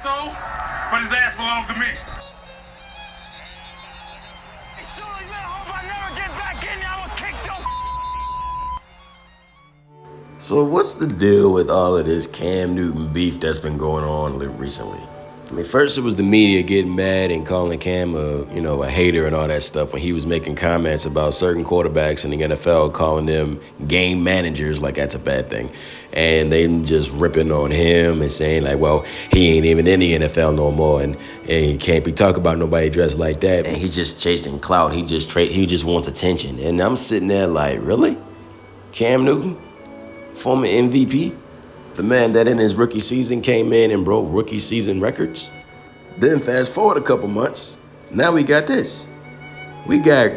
soul, but his ass belongs to me. So what's the deal with all of this Cam Newton beef that's been going on recently? I mean, first it was the media getting mad and calling Cam a hater and all that stuff when he was making comments about certain quarterbacks in the NFL, calling them game managers like that's a bad thing. And they just ripping on him and saying like, well, he ain't even in the NFL no more and he can't be talking about nobody dressed like that. And he's just chasing clout. He just wants attention. And I'm sitting there like, really? Cam Newton? Former MVP, the man that in his rookie season came in and broke rookie season records. Then fast forward a couple months, now we got this. We got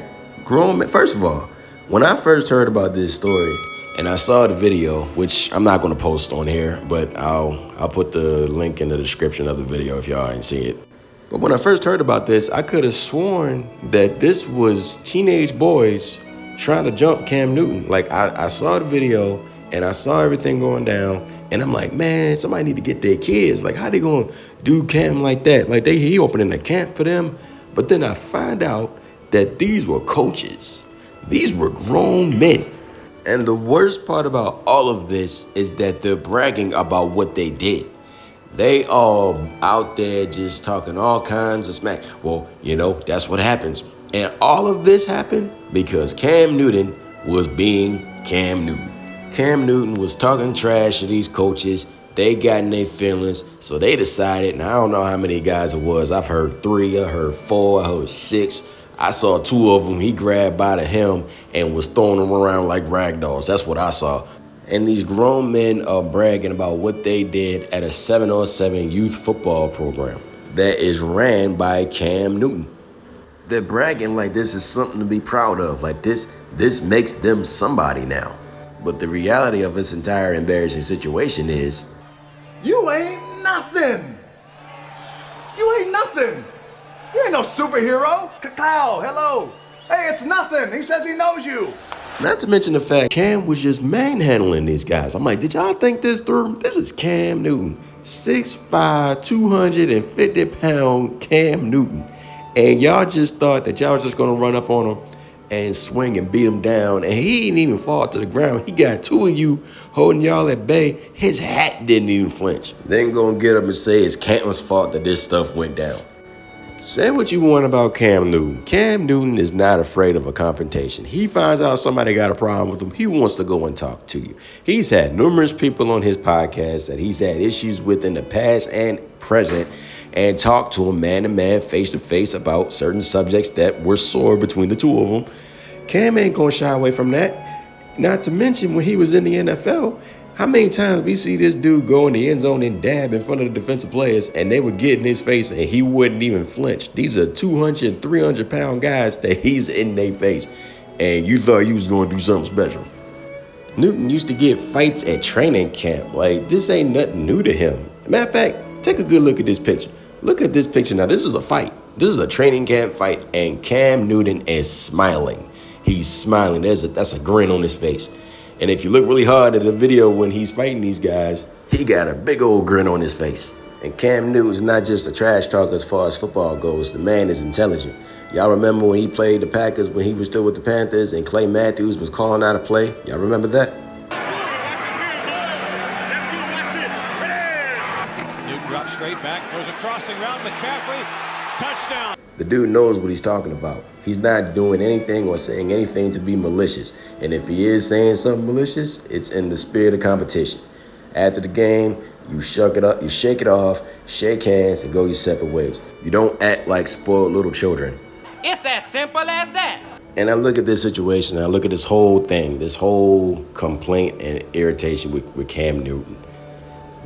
grown men. First of all, when I first heard about this story and I saw the video, which I'm not gonna post on here, but I'll put the link in the description of the video if y'all ain't see it. But when I first heard about this, I could have sworn that this was teenage boys trying to jump Cam Newton. Like I saw the video and I saw everything going down, and I'm like, man, somebody need to get their kids. Like, how they gonna do Cam like that? Like, he opening a camp for them. But then I find out that these were coaches. These were grown men. And the worst part about all of this is that they're bragging about what they did. They all out there just talking all kinds of smack. Well, that's what happens. And all of this happened because Cam Newton was being Cam Newton. Cam Newton was talking trash to these coaches. They got in their feelings, so they decided, and I don't know how many guys it was. I've heard 3, I heard 4, I heard 6. I saw 2 of them. He grabbed by the helm and was throwing them around like rag dolls. That's what I saw. And these grown men are bragging about what they did at a 7-on-7 youth football program that is ran by Cam Newton. They're bragging like this is something to be proud of. Like this makes them somebody now. But the reality of this entire embarrassing situation is, you ain't nothing. You ain't nothing. You ain't no superhero. Cacao, hello. Hey, it's nothing. He says he knows you. Not to mention the fact Cam was just manhandling these guys. I'm like, did y'all think this through? This is Cam Newton, 6'5", 250-pound Cam Newton. And y'all just thought that y'all was just gonna run up on him and swing and beat him down, and he didn't even fall to the ground. He got 2 of you holding y'all at bay. His hat didn't even flinch. Then gonna get up and say it's Cam's fault that this stuff went down. Say what you want about Cam Newton. Cam Newton is not afraid of a confrontation. He finds out somebody got a problem with him, he wants to go and talk to you. He's had numerous people on his podcast that he's had issues with in the past and present, and talk to him man to man, face to face about certain subjects that were sore between the 2 of them. Cam ain't gonna shy away from that. Not to mention when he was in the NFL, how many times we see this dude go in the end zone and dab in front of the defensive players and they would get in his face and he wouldn't even flinch. These are 200, 300-pound guys that he's in their face, and you thought you was gonna do something special. Newton used to get fights at training camp. Like, this ain't nothing new to him. Matter of fact, take a good look at this picture. Look at this picture now. This is a fight. This is a training camp fight, and Cam Newton is smiling. He's smiling. That's a grin on his face. And if you look really hard at the video when he's fighting these guys, he got a big old grin on his face. And Cam Newton's not just a trash talker as far as football goes. The man is intelligent. Y'all remember when he played the Packers when he was still with the Panthers and Clay Matthews was calling out a play? Y'all remember that? Newton drops straight back, throws a crossing route, McCaffrey, touchdown. The dude knows what he's talking about. He's not doing anything or saying anything to be malicious. And if he is saying something malicious, it's in the spirit of competition. After the game, you shake it up, you shake it off, shake hands, and go your separate ways. You don't act like spoiled little children. It's as simple as that. And I look at this situation, I look at this whole thing, this whole complaint and irritation with Cam Newton.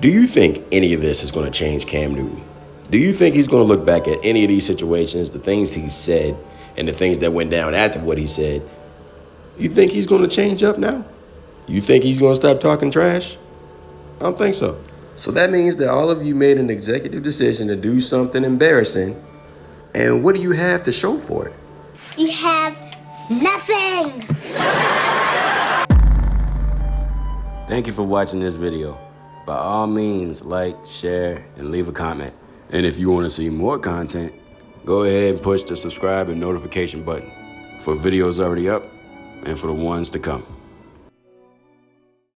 Do you think any of this is going to change Cam Newton? Do you think he's going to look back at any of these situations, the things he said, and the things that went down after what he said? You think he's going to change up now? You think he's going to stop talking trash? I don't think so. So that means that all of you made an executive decision to do something embarrassing. And what do you have to show for it? You have nothing. Thank you for watching this video. By all means, like, share, and leave a comment. And if you want to see more content, go ahead and push the subscribe and notification button for videos already up and for the ones to come.